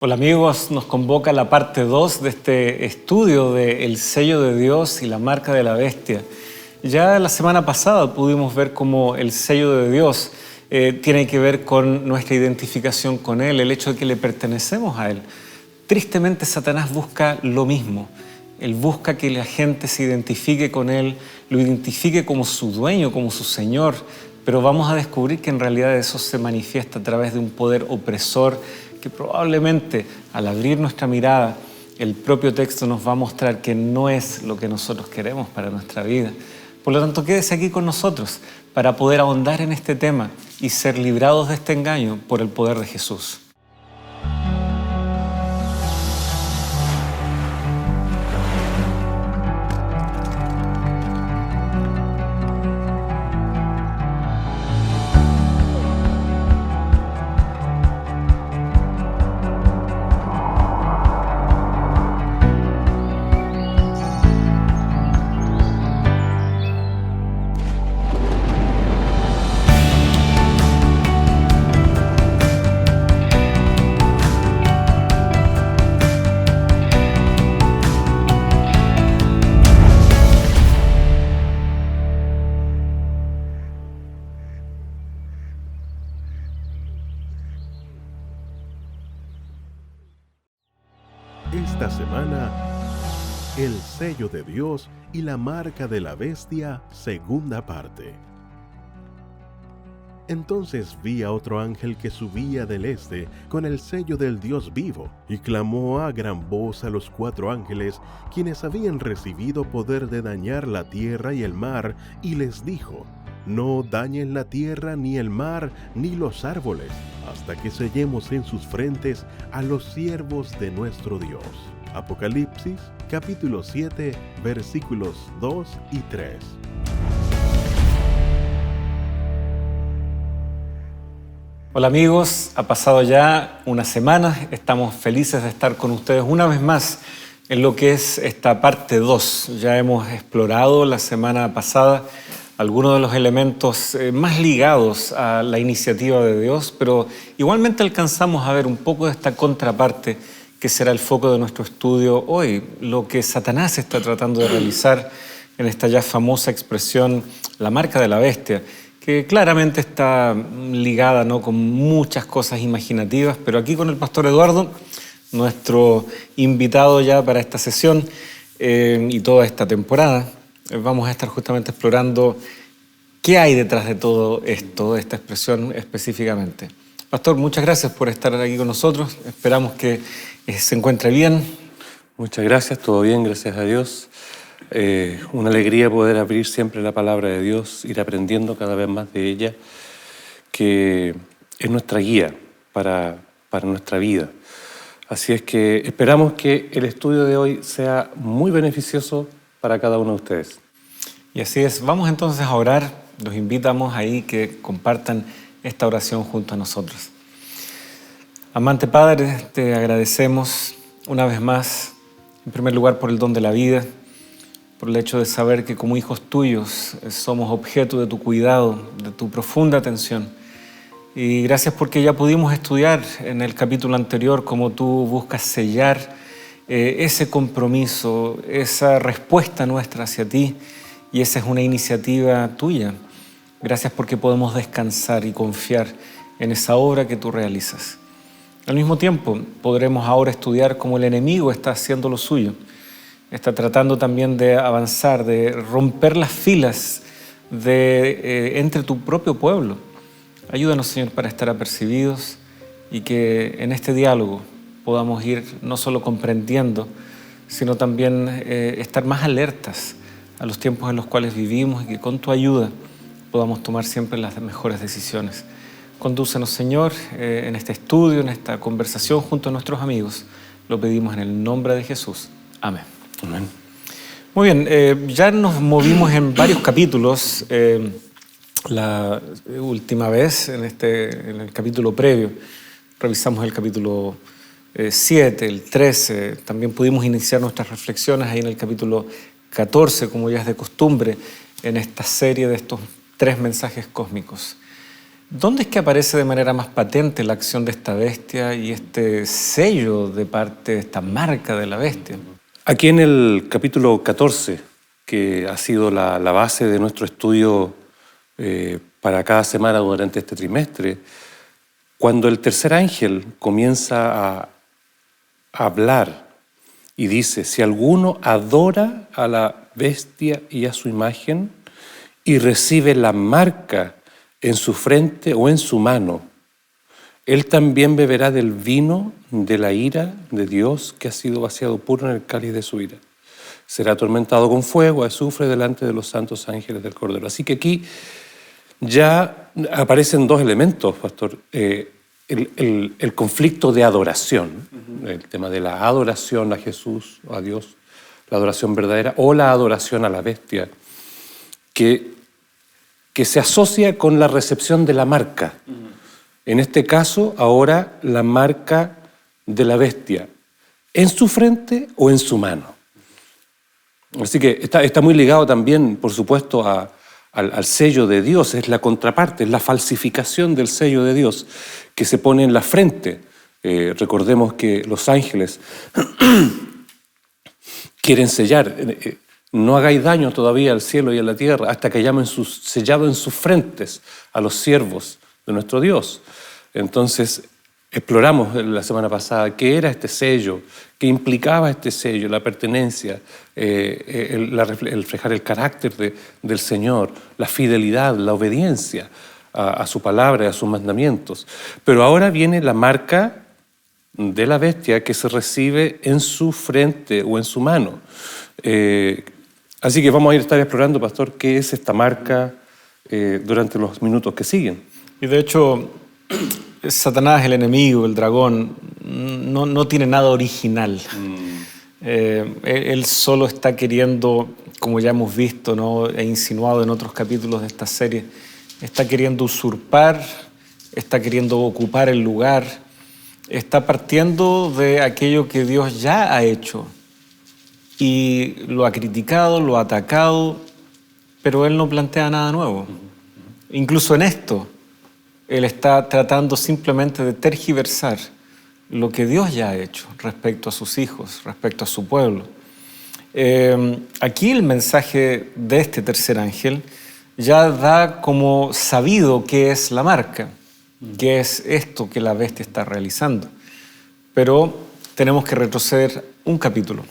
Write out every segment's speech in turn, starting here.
Hola amigos, nos convoca la parte 2 de este estudio de El sello de Dios y la marca de la bestia. Ya la semana pasada pudimos ver cómo el sello de Dios tiene que ver con nuestra identificación con Él, el hecho de que le pertenecemos a Él. Tristemente Satanás busca lo mismo. Él busca que la gente se identifique con Él, lo identifique como su dueño, como su Señor, pero vamos a descubrir que en realidad eso se manifiesta a través de un poder opresor que probablemente al abrir nuestra mirada, el propio texto nos va a mostrar que no es lo que nosotros queremos para nuestra vida. Por lo tanto, quédese aquí con nosotros para poder ahondar en este tema y ser librados de este engaño por el poder de Jesús. Esta semana, el sello de Dios y la marca de la bestia, segunda parte. Entonces vi a otro ángel que subía del este con el sello del Dios vivo, y clamó a gran voz a los 4 ángeles, quienes habían recibido poder de dañar la tierra y el mar, y les dijo: no dañen la tierra, ni el mar, ni los árboles, hasta que sellemos en sus frentes a los siervos de nuestro Dios. Apocalipsis, capítulo 7, versículos 2 y 3. Hola amigos, ha pasado ya una semana, estamos felices de estar con ustedes una vez más en lo que es esta parte 2. Ya hemos explorado la semana pasada algunos de los elementos más ligados a la iniciativa de Dios, pero igualmente alcanzamos a ver un poco de esta contraparte que será el foco de nuestro estudio hoy, lo que Satanás está tratando de realizar en esta ya famosa expresión, la marca de la bestia, que claramente está ligada, ¿no?, con muchas cosas imaginativas, pero aquí con el pastor Eduardo, nuestro invitado ya para esta sesión y toda esta temporada, vamos a estar justamente explorando qué hay detrás de todo esto, de esta expresión específicamente. Pastor, muchas gracias por estar aquí con nosotros. Esperamos que se encuentre bien. Muchas gracias, todo bien, gracias a Dios. Una alegría poder abrir siempre la palabra de Dios, ir aprendiendo cada vez más de ella, que es nuestra guía para nuestra vida. Así es que esperamos que el estudio de hoy sea muy beneficioso para cada uno de ustedes. Y así es, vamos entonces a orar. Los invitamos ahí que compartan esta oración junto a nosotros. Amante Padre, te agradecemos una vez más, en primer lugar por el don de la vida, por el hecho de saber que como hijos tuyos somos objeto de tu cuidado, de tu profunda atención. Y gracias porque ya pudimos estudiar en el capítulo anterior cómo tú buscas sellar ese compromiso, esa respuesta nuestra hacia ti, y esa es una iniciativa tuya. Gracias porque podemos descansar y confiar en esa obra que tú realizas. Al mismo tiempo, podremos ahora estudiar cómo el enemigo está haciendo lo suyo. Está tratando también de avanzar, de romper las filas entre tu propio pueblo. Ayúdanos, Señor, para estar apercibidos y que en este diálogo podamos ir no solo comprendiendo, sino también estar más alertas a los tiempos en los cuales vivimos y que con tu ayuda podamos tomar siempre las mejores decisiones. Condúcenos, Señor, en este estudio, en esta conversación junto a nuestros amigos. Lo pedimos en el nombre de Jesús. Amén. Amén. Muy bien, ya nos movimos en varios capítulos. La última vez, en el capítulo previo, revisamos el capítulo 7, el 13. También pudimos iniciar nuestras reflexiones ahí en el capítulo 14, como ya es de costumbre, en esta serie de estos 3 mensajes cósmicos. ¿Dónde es que aparece de manera más patente la acción de esta bestia y este sello de parte de esta marca de la bestia? Aquí en el capítulo 14, que ha sido la base de nuestro estudio para cada semana durante este trimestre, cuando el tercer ángel comienza a hablar y dice: si alguno adora a la bestia y a su imagen y recibe la marca en su frente o en su mano, él también beberá del vino de la ira de Dios que ha sido vaciado puro en el cáliz de su ira. Será atormentado con fuego, azufre delante de los santos ángeles del Cordero. Así que aquí ya aparecen dos elementos, pastor. El conflicto de adoración, el tema de la adoración a Jesús, a Dios, la adoración verdadera, o la adoración a la bestia, que se asocia con la recepción de la marca. En este caso, ahora, la marca de la bestia, en su frente o en su mano. Así que está muy ligado también, por supuesto, al sello de Dios. Es la contraparte, es la falsificación del sello de Dios que se pone en la frente. Recordemos que los ángeles quieren sellar. No hagáis daño todavía al cielo y a la tierra hasta que hayamos sellado en sus frentes a los siervos de nuestro Dios. Entonces, exploramos la semana pasada qué era este sello, qué implicaba este sello, la pertenencia, el reflejar el carácter del Señor, la fidelidad, la obediencia a su palabra y a sus mandamientos. Pero ahora viene la marca de la bestia que se recibe en su frente o en su mano. Así que vamos a estar explorando, pastor, qué es esta marca durante los minutos que siguen. Y de hecho, Satanás, el enemigo, el dragón, no tiene nada original. Él solo está queriendo, como ya hemos visto, ¿no?, e insinuado en otros capítulos de esta serie, está queriendo usurpar, está queriendo ocupar el lugar, está partiendo de aquello que Dios ya ha hecho y lo ha criticado, lo ha atacado, pero Él no plantea nada nuevo. Incluso en esto, Él está tratando simplemente de tergiversar lo que Dios ya ha hecho respecto a sus hijos, respecto a su pueblo. Aquí el mensaje de este tercer ángel ya da como sabido qué es la marca, qué es esto que la bestia está realizando. Pero tenemos que retroceder un capítulo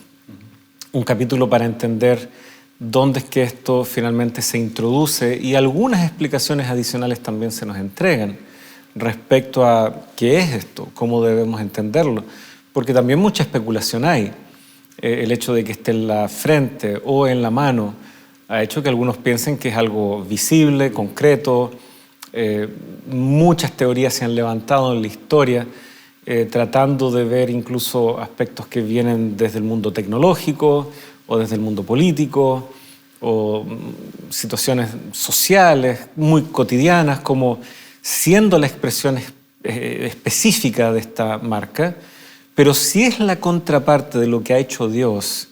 para entender dónde es que esto finalmente se introduce, y algunas explicaciones adicionales también se nos entregan respecto a qué es esto, cómo debemos entenderlo, porque también mucha especulación hay. El hecho de que esté en la frente o en la mano ha hecho que algunos piensen que es algo visible, concreto. Muchas teorías se han levantado en la historia tratando de ver incluso aspectos que vienen desde el mundo tecnológico o desde el mundo político, o situaciones sociales muy cotidianas, como siendo la expresión específica de esta marca, pero si es la contraparte de lo que ha hecho Dios,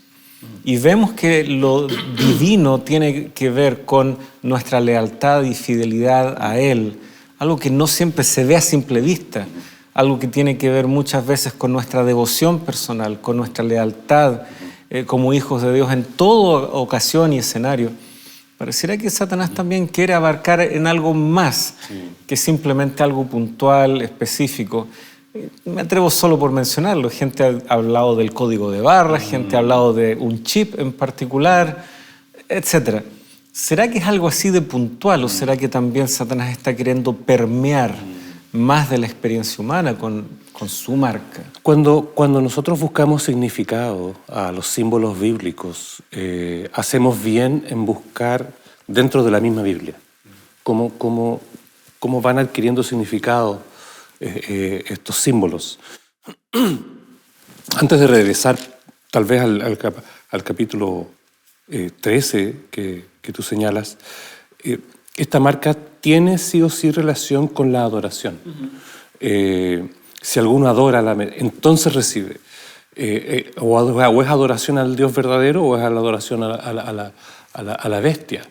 y vemos que lo divino tiene que ver con nuestra lealtad y fidelidad a Él, algo que no siempre se ve a simple vista, algo que tiene que ver muchas veces con nuestra devoción personal, con nuestra lealtad como hijos de Dios en toda ocasión y escenario. Pareciera que Satanás también quiere abarcar en algo más que simplemente algo puntual, específico. Me atrevo solo por mencionarlo. Gente ha hablado del código de barras, gente ha hablado de un chip en particular, etc. ¿Será que es algo así de puntual o será que también Satanás está queriendo permear más de la experiencia humana con su marca? Cuando nosotros buscamos significado a los símbolos bíblicos, hacemos bien en buscar dentro de la misma Biblia cómo van adquiriendo significado estos símbolos. Antes de regresar tal vez al capítulo 13 que tú señalas, esta marca tiene sí o sí relación con la adoración. Si alguno adora, entonces recibe. O es adoración al Dios verdadero o es la adoración a la bestia.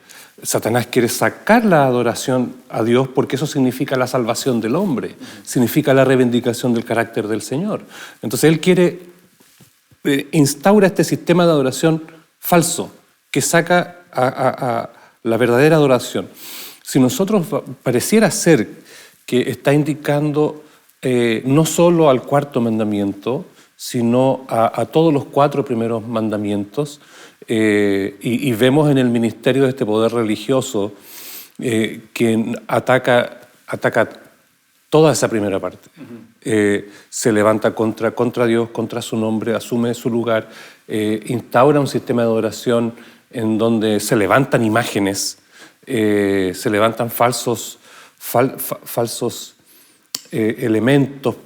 Satanás quiere sacar la adoración a Dios porque eso significa la salvación del hombre, significa la reivindicación del carácter del Señor. Entonces él quiere, instaura este sistema de adoración falso que saca a la verdadera adoración. Si nosotros pareciera ser que está indicando no solo al cuarto mandamiento, sino a todos los 4 primeros mandamientos, y vemos en el ministerio de este poder religioso que ataca toda esa primera parte. Se levanta contra Dios, contra su nombre, asume su lugar, instaura un sistema de adoración en donde se levantan imágenes, se levantan falsos elementos,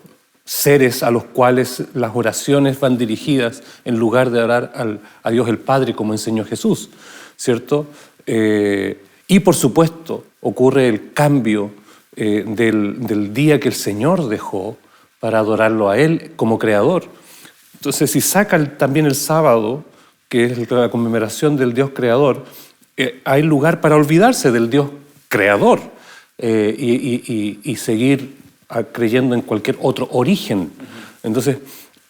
seres a los cuales las oraciones van dirigidas en lugar de orar a Dios el Padre como enseñó Jesús, ¿cierto? Y por supuesto ocurre el cambio del día que el Señor dejó para adorarlo a Él como Creador. Entonces, si saca también el sábado, que es la conmemoración del Dios Creador, hay lugar para olvidarse del Dios Creador y seguir creyendo en cualquier otro origen. Entonces,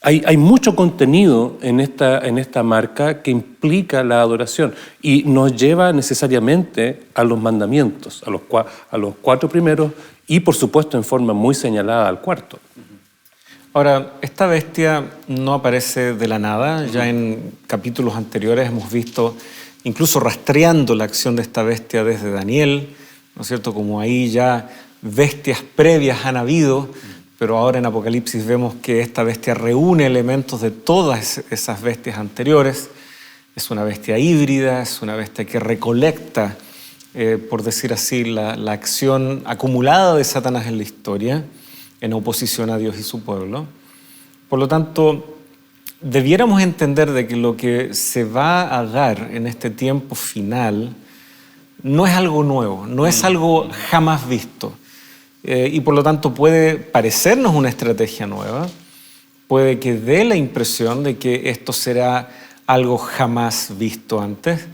hay mucho contenido en esta marca que implica la adoración y nos lleva necesariamente a los mandamientos, a los 4 primeros y, por supuesto, en forma muy señalada al cuarto. Ahora, esta bestia no aparece de la nada. Ya en capítulos anteriores hemos visto, incluso rastreando la acción de esta bestia desde Daniel, ¿no es cierto? Como ahí ya bestias previas han habido, pero ahora en Apocalipsis vemos que esta bestia reúne elementos de todas esas bestias anteriores. Es una bestia híbrida, es una bestia que recolecta, por decir así, la acción acumulada de Satanás en la historia, en oposición a Dios y su pueblo. Por lo tanto, debiéramos entender de que lo que se va a dar en este tiempo final no es algo nuevo, no es algo jamás visto. Y por lo tanto puede parecernos una estrategia nueva, puede que dé la impresión de que esto será algo jamás visto antes,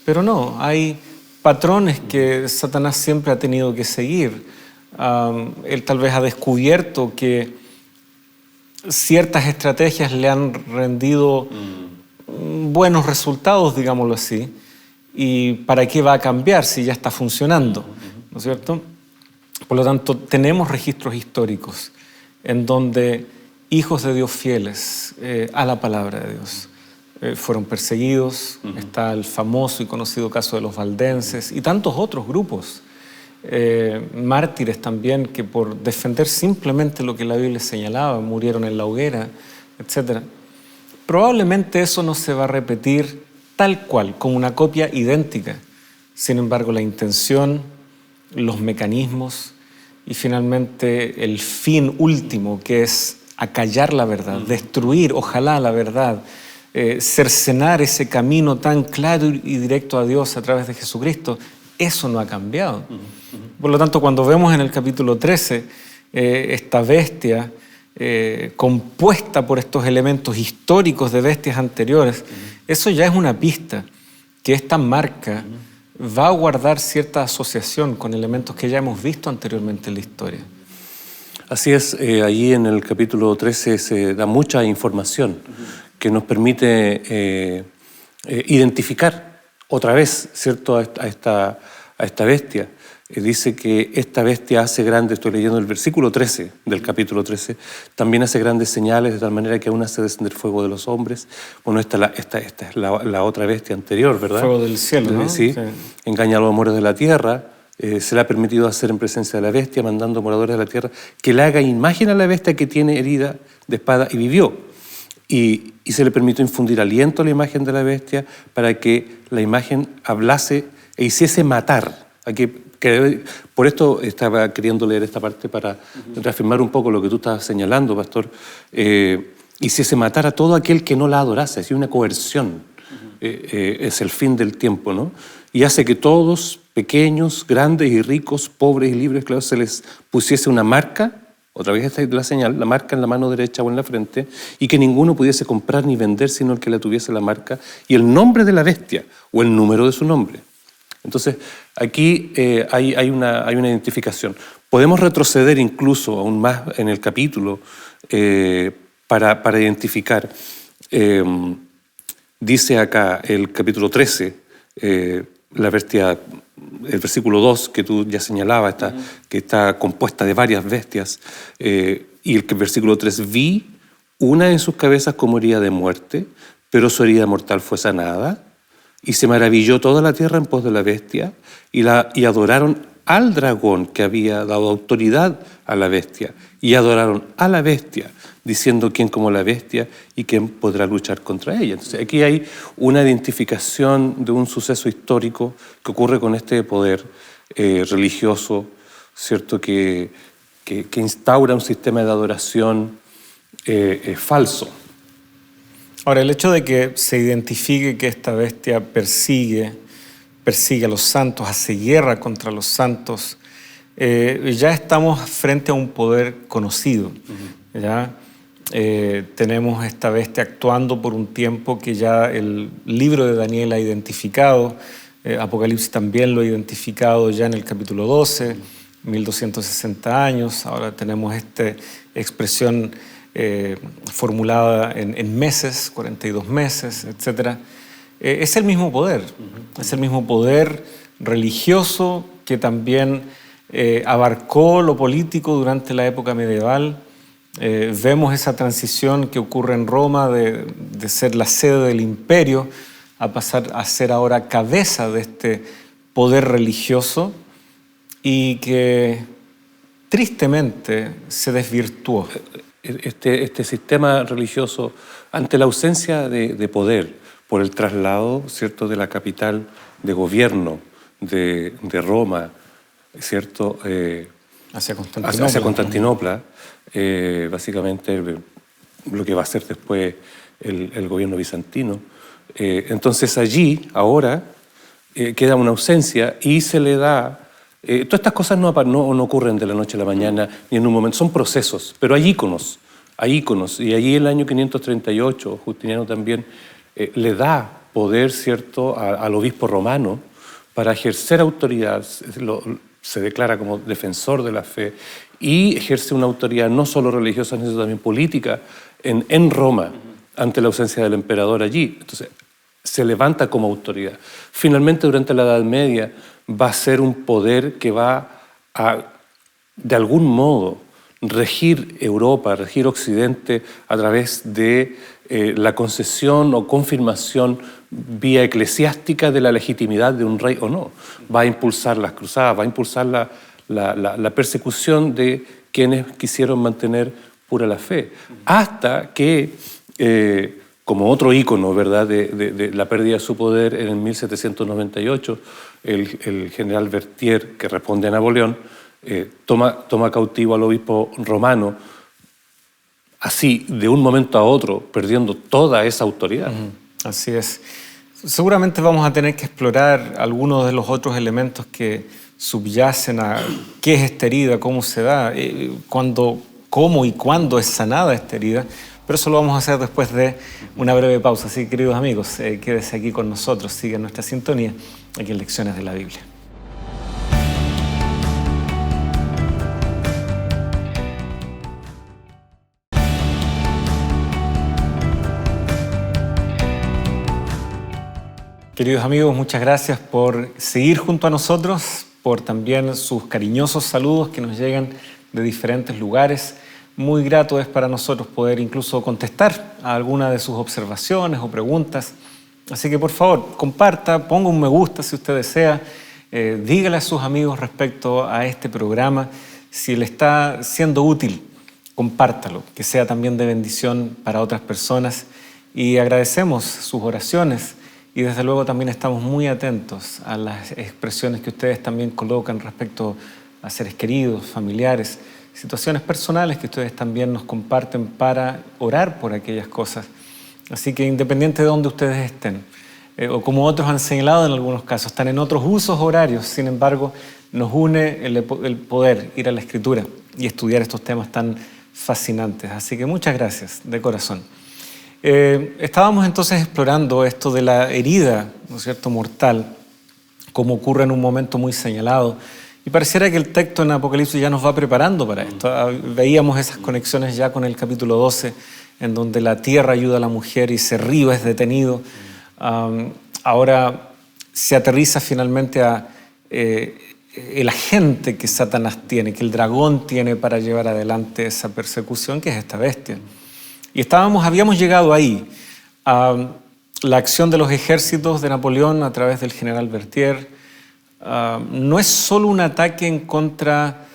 pero no, hay patrones que Satanás siempre ha tenido que seguir. Él tal vez ha descubierto que ciertas estrategias le han rendido buenos resultados, digámoslo así, y ¿para qué va a cambiar si ya está funcionando? ¿No es cierto? Por lo tanto, tenemos registros históricos en donde hijos de Dios fieles a la palabra de Dios fueron perseguidos. Está el famoso y conocido caso de los valdenses y tantos otros grupos, mártires también, que por defender simplemente lo que la Biblia señalaba, murieron en la hoguera, etc. Probablemente eso no se va a repetir tal cual, como una copia idéntica. Sin embargo, la intención, los mecanismos y finalmente el fin último, que es acallar la verdad, destruir, ojalá, la verdad, cercenar ese camino tan claro y directo a Dios a través de Jesucristo, eso no ha cambiado. Por lo tanto, cuando vemos en el capítulo 13 esta bestia compuesta por estos elementos históricos de bestias anteriores, eso ya es una pista que esta marca va a guardar cierta asociación con elementos que ya hemos visto anteriormente en la historia. Así es, allí en el capítulo 13 se da mucha información que nos permite identificar otra vez, ¿cierto?, a esta bestia. Dice que esta bestia hace grandes, estoy leyendo el versículo 13 del capítulo 13, también hace grandes señales de tal manera que aún hace descender fuego de los hombres. Bueno, esta es la otra bestia anterior, ¿verdad? Fuego del cielo, ¿no? Sí. Engaña a los moradores de la tierra. Se le ha permitido hacer en presencia de la bestia, mandando a moradores de la tierra que le haga imagen a la bestia que tiene herida de espada y vivió. Y se le permitió infundir aliento a la imagen de la bestia para que la imagen hablase e hiciese matar. Por esto estaba queriendo leer esta parte para reafirmar un poco lo que tú estabas señalando, pastor. Hiciese matar a todo aquel que no la adorase, así una coerción. Es el fin del tiempo, ¿no? Y hace que todos, pequeños, grandes y ricos, pobres y libres, claro, se les pusiese una marca, otra vez esta es la señal, la marca en la mano derecha o en la frente, y que ninguno pudiese comprar ni vender sino el que la tuviese la marca y el nombre de la bestia o el número de su nombre. Entonces, aquí hay una identificación. Podemos retroceder incluso aún más en el capítulo para identificar. Dice acá el capítulo 13, la bestia, el versículo 2 que tú ya señalabas, que está compuesta de varias bestias, y el versículo 3, vi una en sus cabezas como herida de muerte, pero su herida mortal fue sanada, y se maravilló toda la tierra en pos de la bestia, y adoraron al dragón que había dado autoridad a la bestia, y adoraron a la bestia, diciendo quién como la bestia y quién podrá luchar contra ella. Entonces aquí hay una identificación de un suceso histórico que ocurre con este poder religioso, ¿cierto? Que instaura un sistema de adoración falso. Ahora, el hecho de que se identifique que esta bestia persigue a los santos, hace guerra contra los santos, ya estamos frente a un poder conocido. ¿Ya? Tenemos esta bestia actuando por un tiempo que ya el libro de Daniel ha identificado, Apocalipsis también lo ha identificado ya en el capítulo 12, 1260 años. Ahora tenemos esta expresión formulada en meses, 42 meses, etc. Es el mismo poder, es el mismo poder religioso que también abarcó lo político durante la época medieval. Vemos esa transición que ocurre en Roma de ser la sede del imperio a pasar a ser ahora cabeza de este poder religioso y que tristemente se desvirtuó. Este sistema religioso, ante la ausencia de poder por el traslado, ¿cierto?, de la capital de gobierno de Roma, ¿cierto?, hacia Constantinopla. Hacia Constantinopla, básicamente lo que va a ser después el gobierno bizantino. Entonces allí, ahora, queda una ausencia y se le da... todas estas cosas no ocurren de la noche a la mañana ni en un momento, son procesos, pero hay íconos. Y allí en el año 538, Justiniano también le da poder, ¿cierto?, al obispo romano para ejercer autoridad. Se declara como defensor de la fe y ejerce una autoridad no solo religiosa, sino también política en Roma, ante la ausencia del emperador allí. Entonces, se levanta como autoridad. Finalmente, durante la Edad Media, va a ser un poder que va a, de algún modo, regir Europa, regir Occidente a través de la concesión o confirmación vía eclesiástica de la legitimidad de un rey o no. Va a impulsar las cruzadas, va a impulsar la persecución de quienes quisieron mantener pura la fe, hasta que, como otro ícono, ¿verdad?, de la pérdida de su poder, en el 1798, el general Berthier, que responde a Napoleón, toma cautivo al obispo romano, así, de un momento a otro, perdiendo toda esa autoridad. Así es. Seguramente vamos a tener que explorar algunos de los otros elementos que subyacen a qué es esta herida, cómo se da, cómo y cuándo es sanada esta herida, pero eso lo vamos a hacer después de una breve pausa. Así que, queridos amigos, quédese aquí con nosotros, sigan nuestra sintonía aquí en Lecciones de la Biblia. Queridos amigos, muchas gracias por seguir junto a nosotros, por también sus cariñosos saludos que nos llegan de diferentes lugares. Muy grato es para nosotros poder incluso contestar a alguna de sus observaciones o preguntas. Así que por favor, comparta, ponga un me gusta si usted desea, dígale a sus amigos respecto a este programa. Si le está siendo útil, compártalo, que sea también de bendición para otras personas. Y agradecemos sus oraciones. Y desde luego también estamos muy atentos a las expresiones que ustedes también colocan respecto a seres queridos, familiares, situaciones personales que ustedes también nos comparten para orar por aquellas cosas. Así que independiente de donde ustedes estén, o como otros han señalado en algunos casos, están en otros usos horarios, sin embargo, nos une el poder ir a la Escritura y estudiar estos temas tan fascinantes. Así que muchas gracias, de corazón. Estábamos entonces explorando esto de la herida, ¿no es cierto?, mortal, como ocurre en un momento muy señalado. Y pareciera que el texto en Apocalipsis ya nos va preparando para esto. Veíamos esas conexiones ya con el capítulo 12, en donde la tierra ayuda a la mujer y ese río es detenido. Ahora se aterriza finalmente a el agente que Satanás tiene, que el dragón tiene para llevar adelante esa persecución, que es esta bestia. Y habíamos llegado ahí, a la acción de los ejércitos de Napoleón a través del general Berthier. No es solo un ataque en contra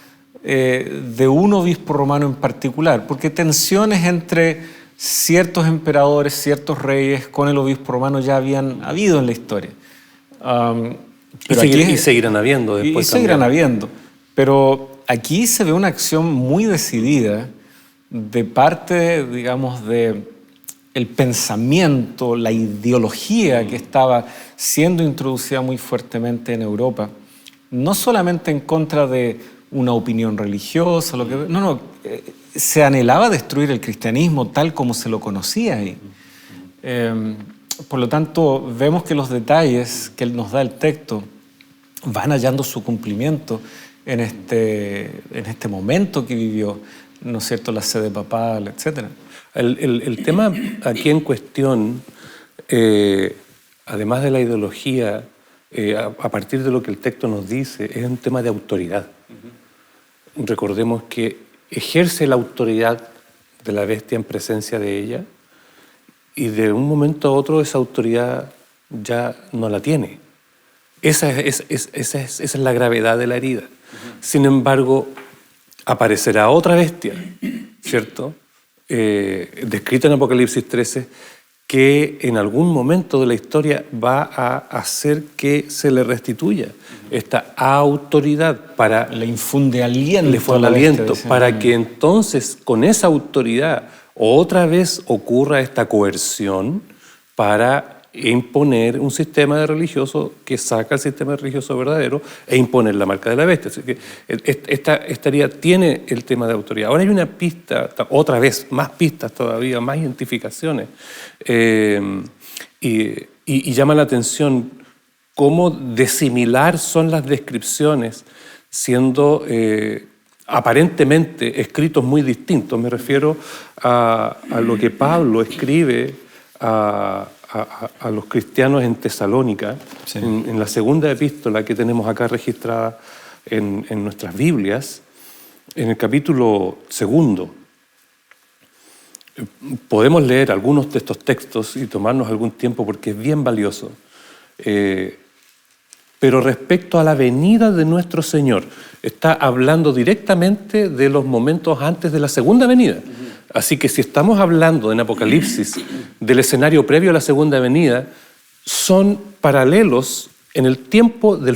de un obispo romano en particular, porque tensiones entre ciertos emperadores, ciertos reyes con el obispo romano ya habían habido en la historia. Y seguirán habiendo después. Y seguirán habiendo. Pero aquí se ve una acción muy decidida de parte, digamos, de el pensamiento, la ideología que estaba siendo introducida muy fuertemente en Europa, no solamente en contra de una opinión religiosa, se anhelaba destruir el cristianismo tal como se lo conocía ahí. Por lo tanto, vemos que los detalles que nos da el texto van hallando su cumplimiento en este momento que vivió, ¿no es cierto?, la sede papal, etc. El tema aquí en cuestión, además de la ideología, a partir de lo que el texto nos dice, es un tema de autoridad. Recordemos que ejerce la autoridad de la bestia en presencia de ella y de un momento a otro esa autoridad ya no la tiene. Esa es la gravedad de la herida. Sin embargo, aparecerá otra bestia, ¿cierto?, descrita en Apocalipsis 13, que en algún momento de la historia va a hacer que se le restituya esta autoridad para... Le infunde aliento. Le infunde aliento para que entonces con esa autoridad otra vez ocurra esta coerción para imponer un sistema de religioso que saca el sistema religioso verdadero e imponer la marca de la bestia. Así que esta herida tiene el tema de autoridad. Ahora hay una pista, otra vez, más pistas todavía, más identificaciones. Y llama la atención cómo de similar son las descripciones, siendo aparentemente escritos muy distintos. Me refiero a lo que Pablo escribe a los cristianos en Tesalónica, sí, en la segunda epístola que tenemos acá registrada en nuestras Biblias, en el capítulo 2. Podemos leer algunos de estos textos y tomarnos algún tiempo porque es bien valioso. Pero respecto a la venida de nuestro Señor, está hablando directamente de los momentos antes de la segunda venida. Así que si estamos hablando en Apocalipsis del escenario previo a la segunda venida, son paralelos en el tiempo en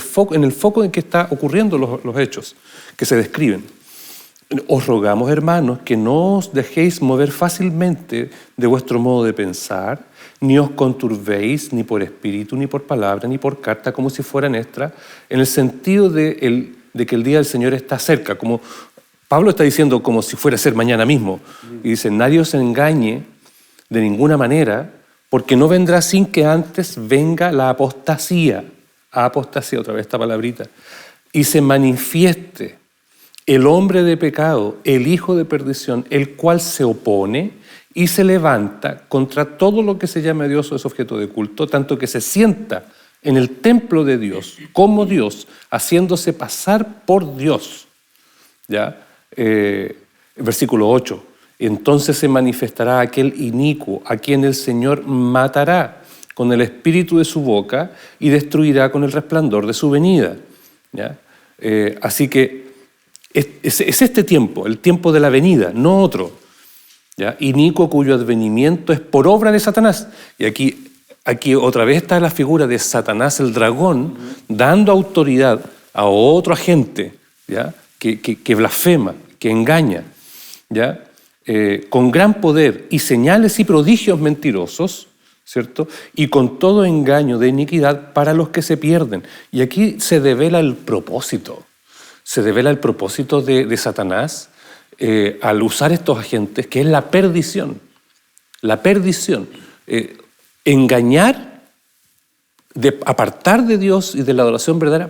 el foco en que están ocurriendo los hechos que se describen. Os rogamos, hermanos, que no os dejéis mover fácilmente de vuestro modo de pensar, ni os conturbéis ni por espíritu, ni por palabra, ni por carta, como si fuera nuestra, en el sentido de que el día del Señor está cerca, como Pablo está diciendo como si fuera a ser mañana mismo. Y dice, nadie os engañe de ninguna manera, porque no vendrá sin que antes venga la apostasía, otra vez esta palabrita, y se manifieste el hombre de pecado, el hijo de perdición, el cual se opone y se levanta contra todo lo que se llama Dios o es objeto de culto, tanto que se sienta en el templo de Dios como Dios, haciéndose pasar por Dios. ¿Ya? Versículo 8. Entonces se manifestará aquel inicuo a quien el Señor matará con el espíritu de su boca y destruirá con el resplandor de su venida. ¿Ya? Así que es este tiempo, el tiempo de la venida, no otro. ¿Ya? Inicuo cuyo advenimiento es por obra de Satanás. Y aquí otra vez está la figura de Satanás, el dragón, dando autoridad a otro agente, ¿ya? Que blasfema, que engaña, ¿ya? Con gran poder y señales y prodigios mentirosos, ¿cierto? Y con todo engaño de iniquidad para los que se pierden. Y aquí se devela el propósito. Se devela el propósito de Satanás al usar estos agentes, que es la perdición. La perdición. Engañar de apartar de Dios y de la adoración verdadera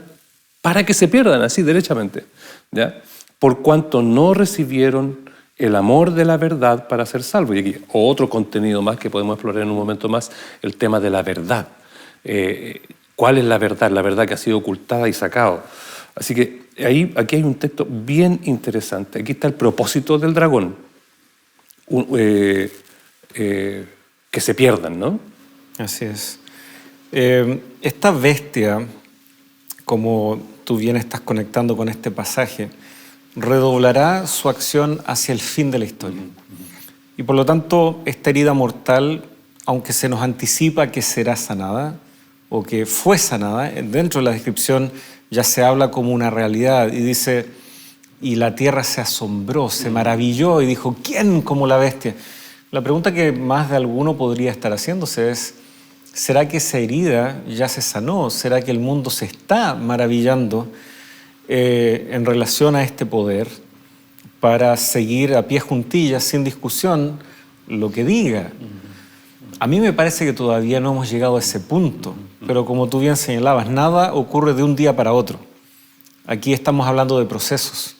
para que se pierdan así derechamente, ¿ya? Por cuanto no recibieron el amor de la verdad para ser salvos. Y aquí otro contenido más que podemos explorar en un momento más, el tema de la verdad. ¿Cuál es la verdad? La verdad que ha sido ocultada y sacado. Así que aquí hay un texto bien interesante. Aquí está el propósito del dragón. Que se pierdan, ¿no? Así es. Esta bestia, como tú bien estás conectando con este pasaje, redoblará su acción hacia el fin de la historia. Y por lo tanto, esta herida mortal, aunque se nos anticipa que será sanada, o que fue sanada, dentro de la descripción ya se habla como una realidad y dice, y la tierra se asombró, se maravilló y dijo, ¿quién como la bestia? La pregunta que más de alguno podría estar haciéndose es, ¿será que esa herida ya se sanó? ¿Será que el mundo se está maravillando en relación a este poder para seguir a pie juntillas, sin discusión, lo que diga? A mí me parece que todavía no hemos llegado a ese punto, pero como tú bien señalabas, nada ocurre de un día para otro. Aquí estamos hablando de procesos.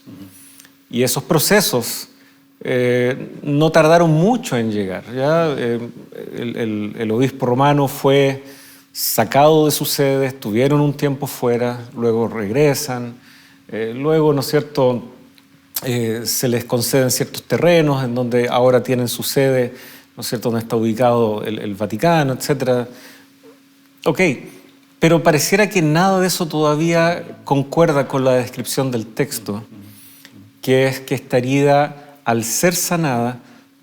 Y esos procesos no tardaron mucho en llegar. ¿Ya? El obispo romano fue sacado de su sede, estuvieron un tiempo fuera, luego regresan, luego, ¿no es cierto?, se les conceden ciertos terrenos en donde ahora tienen su sede, ¿no es cierto?, donde está ubicado el Vaticano, etc. Ok, pero pareciera que nada de eso todavía concuerda con la descripción del texto, que es que esta herida, al ser sanada,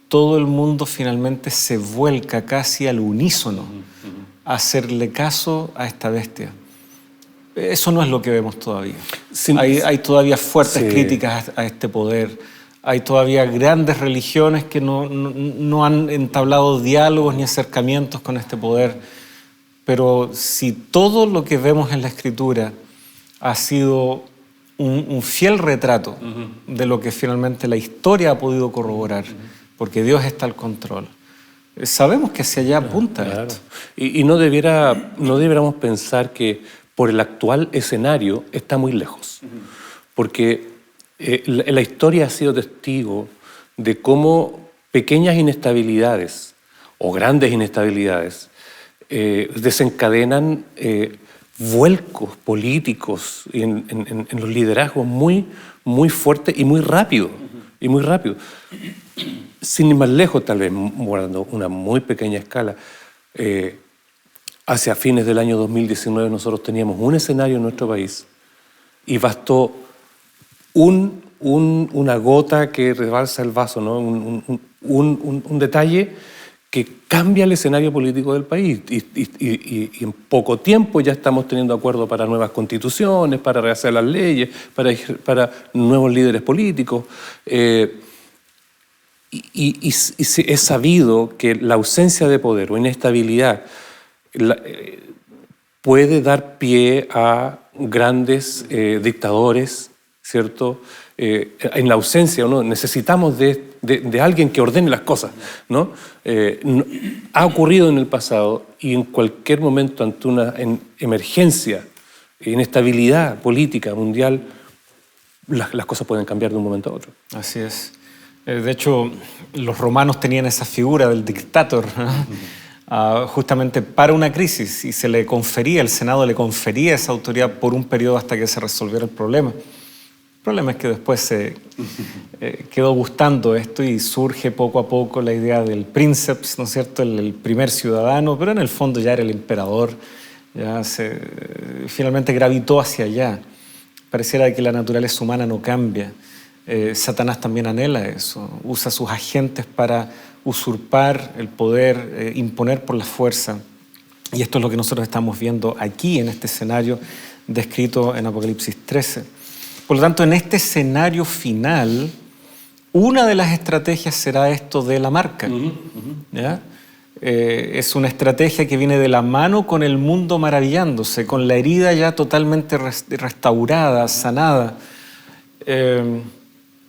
todo el mundo finalmente se vuelca casi al unísono a hacerle caso a esta bestia. Eso no es lo que vemos todavía. Sí, hay todavía fuertes críticas a este poder. Hay todavía grandes religiones que no han entablado diálogos ni acercamientos con este poder. Pero si todo lo que vemos en la Escritura ha sido un fiel retrato de lo que finalmente la historia ha podido corroborar, porque Dios está al control, sabemos que hacia allá apunta esto. Y no debiéramos pensar que por el actual escenario está muy lejos, porque la historia ha sido testigo de cómo pequeñas inestabilidades o grandes inestabilidades desencadenan vuelcos políticos en los liderazgos muy, muy fuertes y muy rápido. Y muy rápido. Sin ir más lejos, tal vez guardando una muy pequeña escala, hacia fines del año 2019 nosotros teníamos un escenario en nuestro país y bastó una gota que rebalsa el vaso, ¿no? un detalle que cambia el escenario político del país y en poco tiempo ya estamos teniendo acuerdos para nuevas constituciones, para rehacer las leyes, para nuevos líderes políticos. Y es sabido que la ausencia de poder o inestabilidad puede dar pie a grandes dictadores, ¿cierto? En la ausencia, ¿no? Necesitamos de alguien que ordene las cosas, ¿no? Ha ocurrido en el pasado y en cualquier momento ante una emergencia, inestabilidad política mundial, las cosas pueden cambiar de un momento a otro. Así es. De hecho, los romanos tenían esa figura del dictator, ¿no? Justamente para una crisis, y el Senado le confería esa autoridad por un periodo hasta que se resolviera el problema. El problema es que después se quedó gustando esto y surge poco a poco la idea del princeps, ¿no es cierto?, el primer ciudadano, pero en el fondo ya era el emperador, ya finalmente gravitó hacia allá. Pareciera que la naturaleza humana no cambia. Satanás también anhela eso, usa sus agentes para usurpar el poder, imponer por la fuerza. Y esto es lo que nosotros estamos viendo aquí en este escenario descrito en Apocalipsis 13. Por lo tanto, en este escenario final, una de las estrategias será esto de la marca. ¿Ya? Es una estrategia que viene de la mano con el mundo maravillándose, con la herida ya totalmente restaurada, sanada.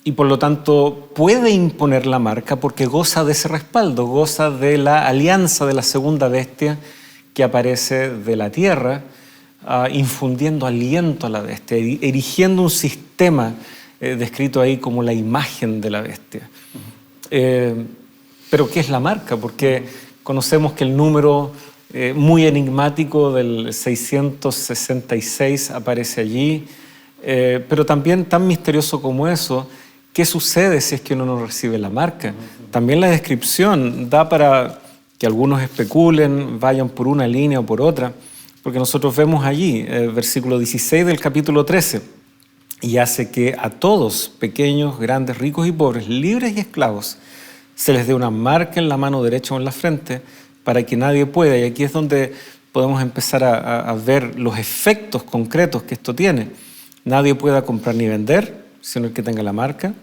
Y por lo tanto puede imponer la marca porque goza de ese respaldo, goza de la alianza de la segunda bestia que aparece de la tierra, infundiendo aliento a la bestia, erigiendo un sistema descrito ahí como la imagen de la bestia. Pero ¿qué es la marca? Porque conocemos que el número muy enigmático del 666 aparece allí, pero también tan misterioso como eso, ¿qué sucede si es que uno no recibe la marca? También la descripción da para que algunos especulen, vayan por una línea o por otra, porque nosotros vemos allí, versículo 16 del capítulo 13, y hace que a todos, pequeños, grandes, ricos y pobres, libres y esclavos, se les dé una marca en la mano derecha o en la frente para que nadie pueda. Y aquí es donde podemos empezar a ver los efectos concretos que esto tiene. Nadie pueda comprar ni vender, sino el que tenga la marca,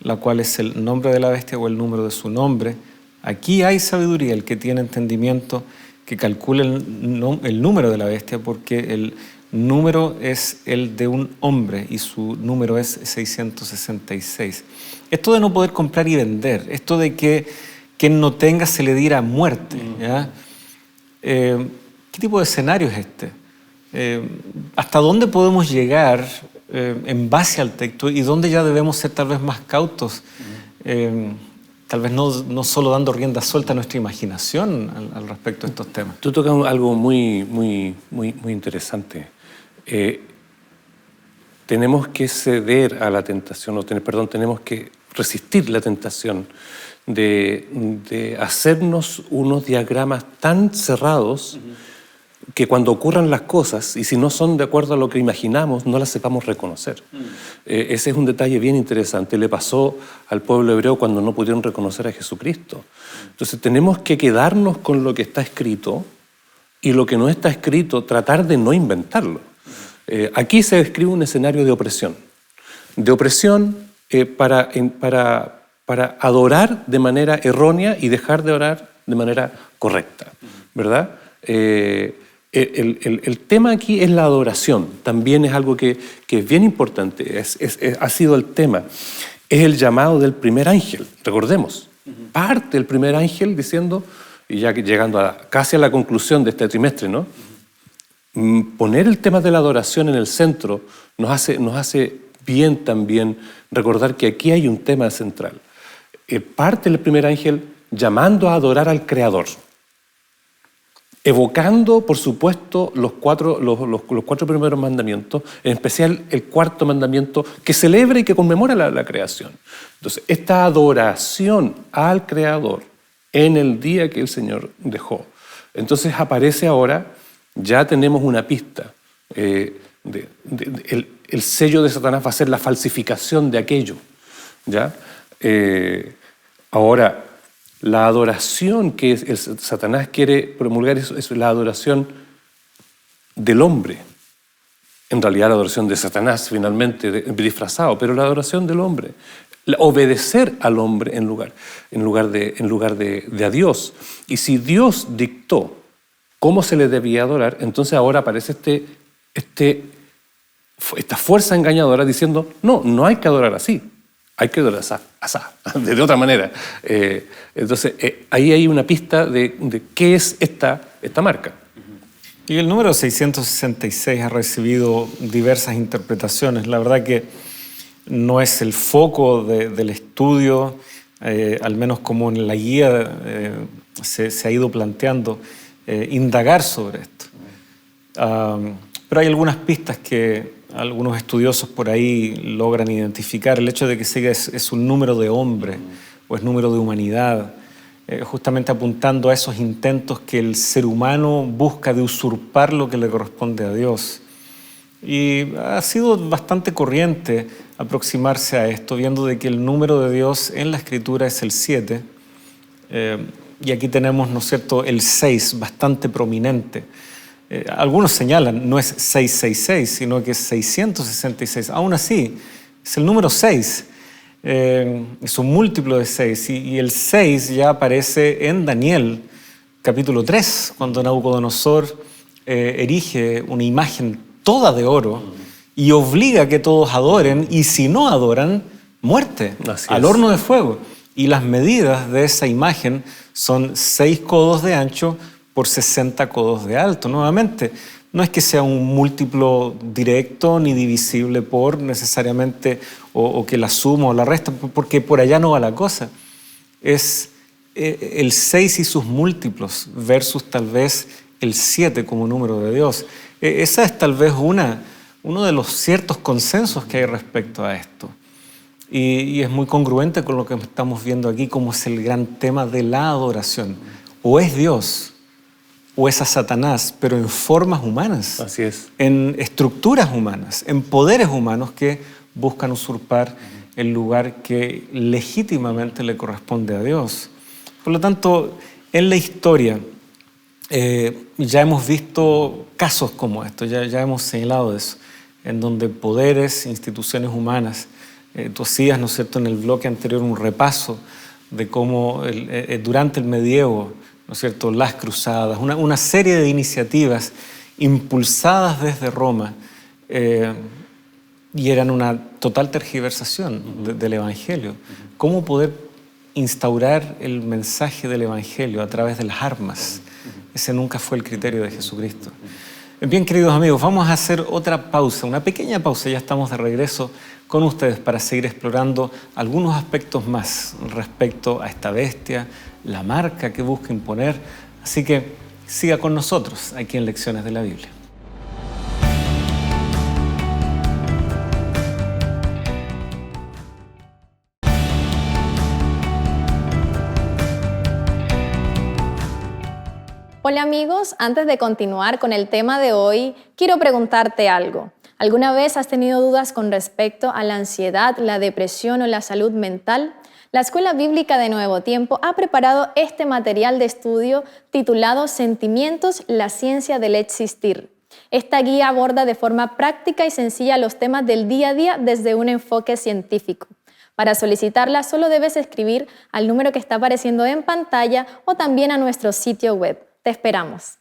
la cual es el nombre de la bestia o el número de su nombre. Aquí hay sabiduría, el que tiene entendimiento, que calcule el número de la bestia, porque el número es el de un hombre y su número es 666. Esto de no poder comprar y vender, esto de que quien no tenga se le diera muerte, ¿ya? ¿Qué tipo de escenario es este? ¿Hasta dónde podemos llegar en base al texto y dónde ya debemos ser tal vez más cautos? Tal vez no solo dando rienda suelta a nuestra imaginación al respecto de estos temas. Tú tocas algo muy interesante. Tenemos que ceder a la tentación, tenemos que resistir la tentación de hacernos unos diagramas tan cerrados que cuando ocurran las cosas, y si no son de acuerdo a lo que imaginamos, no las sepamos reconocer. Ese es un detalle bien interesante. Le pasó al pueblo hebreo cuando no pudieron reconocer a Jesucristo. Entonces tenemos que quedarnos con lo que está escrito y lo que no está escrito, tratar de no inventarlo. Aquí se describe un escenario de opresión. De opresión para adorar de manera errónea y dejar de orar de manera correcta, ¿verdad? El tema aquí es la adoración, también es algo que es bien importante, ha sido el tema. Es el llamado del primer ángel, recordemos. Parte el primer ángel diciendo, y ya llegando casi a la conclusión de este trimestre, ¿no? Poner el tema de la adoración en el centro nos hace bien también recordar que aquí hay un tema central. Parte el primer ángel llamando a adorar al Creador, evocando, por supuesto, los cuatro primeros mandamientos, en especial el cuarto mandamiento que celebra y que conmemora la creación. Entonces, esta adoración al Creador en el día que el Señor dejó. Entonces aparece ahora, ya tenemos una pista. El sello de Satanás va a ser la falsificación de aquello, ¿ya? Ahora, la adoración que Satanás quiere promulgar es la adoración del hombre. En realidad la adoración de Satanás finalmente disfrazado, pero la adoración del hombre. Obedecer al hombre en lugar de a Dios. Y si Dios dictó cómo se le debía adorar, entonces ahora aparece esta fuerza engañadora diciendo, no hay que adorar así. Hay que adorar de otra manera. Entonces, ahí hay una pista de qué es esta marca. Y el número 666 ha recibido diversas interpretaciones. La verdad que no es el foco del estudio, al menos como en la guía se ha ido planteando, indagar sobre esto. Pero hay algunas pistas que algunos estudiosos por ahí logran identificar. El hecho de que siga es un número de hombre o es número de humanidad, justamente apuntando a esos intentos que el ser humano busca de usurpar lo que le corresponde a Dios. Y ha sido bastante corriente aproximarse a esto, viendo de que el número de Dios en la Escritura es el 7, y aquí tenemos, ¿no es cierto?, el 6, bastante prominente. Algunos señalan, no es 666, sino que es 666. Aún así, es el número 6. Es un múltiplo de 6. Y el 6 ya aparece en Daniel, capítulo 3, cuando Nabucodonosor erige una imagen toda de oro y obliga a que todos adoren, y si no adoran, muerte, al horno de fuego. Y las medidas de esa imagen son 6 codos de ancho por 60 codos de alto. Nuevamente, no es que sea un múltiplo directo ni divisible por necesariamente o que la suma o la resta, porque por allá no va la cosa. Es el 6 y sus múltiplos versus tal vez el 7 como número de Dios. Esa es tal vez uno de los ciertos consensos que hay respecto a esto. Y es muy congruente con lo que estamos viendo aquí, como es el gran tema de la adoración. O es Dios, o es a Satanás, pero en formas humanas. Así es. En estructuras humanas, en poderes humanos que buscan usurpar el lugar que legítimamente le corresponde a Dios. Por lo tanto, en la historia ya hemos visto casos como estos, ya hemos señalado eso, en donde poderes, instituciones humanas, tú hacías, ¿no es cierto?, en el bloque anterior un repaso de cómo durante el medievo, ¿no es cierto?, las cruzadas, una serie de iniciativas impulsadas desde Roma y eran una total tergiversación del Evangelio. ¿Cómo poder instaurar el mensaje del Evangelio a través de las armas? Ese nunca fue el criterio de Jesucristo. Bien, queridos amigos, vamos a hacer otra pausa, una pequeña pausa. Ya estamos de regreso con ustedes para seguir explorando algunos aspectos más respecto a esta bestia, la marca que busca imponer. Así que siga con nosotros aquí en Lecciones de la Biblia. Hola amigos, antes de continuar con el tema de hoy, quiero preguntarte algo. ¿Alguna vez has tenido dudas con respecto a la ansiedad, la depresión o la salud mental? La Escuela Bíblica de Nuevo Tiempo ha preparado este material de estudio titulado Sentimientos, la ciencia del existir. Esta guía aborda de forma práctica y sencilla los temas del día a día desde un enfoque científico. Para solicitarla solo debes escribir al número que está apareciendo en pantalla o también a nuestro sitio web. Te esperamos.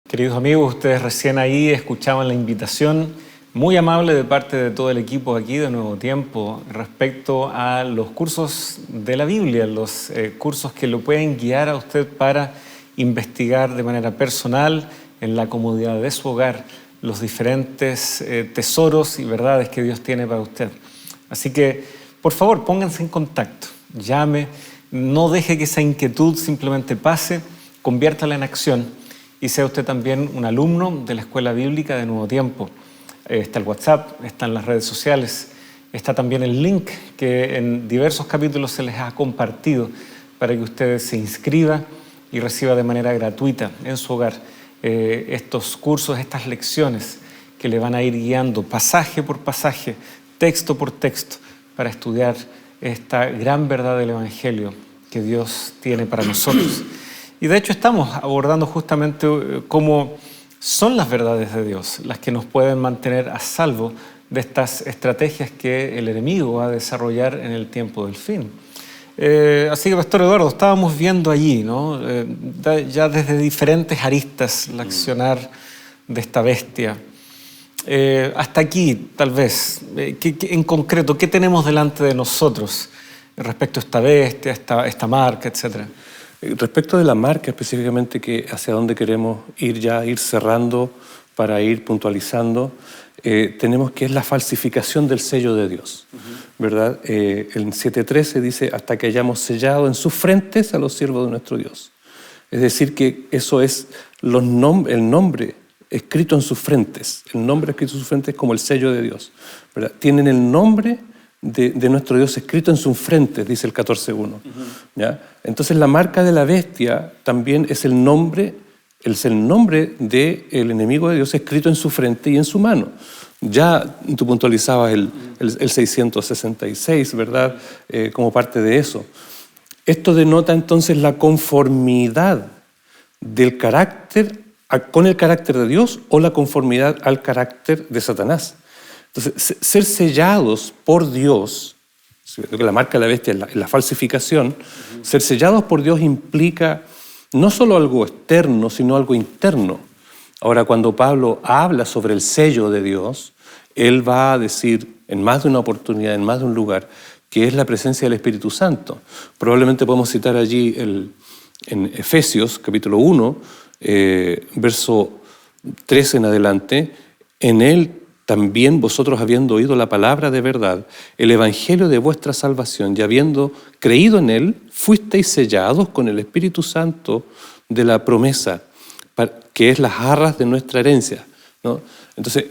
Queridos amigos, ustedes recién ahí escuchaban la invitación muy amable de parte de todo el equipo aquí de Nuevo Tiempo respecto a los cursos de la Biblia, los cursos que lo pueden guiar a usted para investigar de manera personal, en la comodidad de su hogar, los diferentes tesoros y verdades que Dios tiene para usted. Así que, por favor, pónganse en contacto, llame, no deje que esa inquietud simplemente pase, conviértala en acción y sea usted también un alumno de la Escuela Bíblica de Nuevo Tiempo. Está el WhatsApp, están las redes sociales, está también el link que en diversos capítulos se les ha compartido para que usted se inscriba y reciba de manera gratuita en su hogar estos cursos, estas lecciones que le van a ir guiando pasaje por pasaje, texto por texto, para estudiar esta gran verdad del Evangelio que Dios tiene para nosotros. Y de hecho estamos abordando justamente cómo son las verdades de Dios las que nos pueden mantener a salvo de estas estrategias que el enemigo va a desarrollar en el tiempo del fin. Así que, Pastor Eduardo, estábamos viendo allí, ¿no? Ya desde diferentes aristas el accionar de esta bestia. Hasta aquí, tal vez, en concreto, ¿qué tenemos delante de nosotros respecto a esta bestia, esta marca, etcétera? Respecto de la marca específicamente, que hacia dónde queremos ir cerrando para ir puntualizando, tenemos que es la falsificación del sello de Dios, ¿verdad? En 7:13 dice, hasta que hayamos sellado en sus frentes a los siervos de nuestro Dios. Es decir, que eso es el nombre escrito en sus frentes. El nombre escrito en sus frentes es como el sello de Dios, ¿verdad? Tienen el nombre de nuestro Dios escrito en sus frentes, dice el 14:1. ¿Ya? Entonces la marca de la bestia también es el nombre del enemigo de Dios escrito en su frente y en su mano. Ya tú puntualizabas el 666, ¿verdad? Como parte de eso. Esto denota entonces la conformidad del carácter con el carácter de Dios o la conformidad al carácter de Satanás. Entonces, ser sellados por Dios, la marca de la bestia es la falsificación, ser sellados por Dios implica no solo algo externo, sino algo interno. Ahora, cuando Pablo habla sobre el sello de Dios, él va a decir en más de una oportunidad, en más de un lugar, que es la presencia del Espíritu Santo. Probablemente podemos citar allí en Efesios, capítulo 1, verso 13 en adelante, en él también vosotros, habiendo oído la palabra de verdad, el evangelio de vuestra salvación, y habiendo creído en él, fuisteis sellados con el Espíritu Santo de la promesa, que es las arras de nuestra herencia, ¿no? Entonces,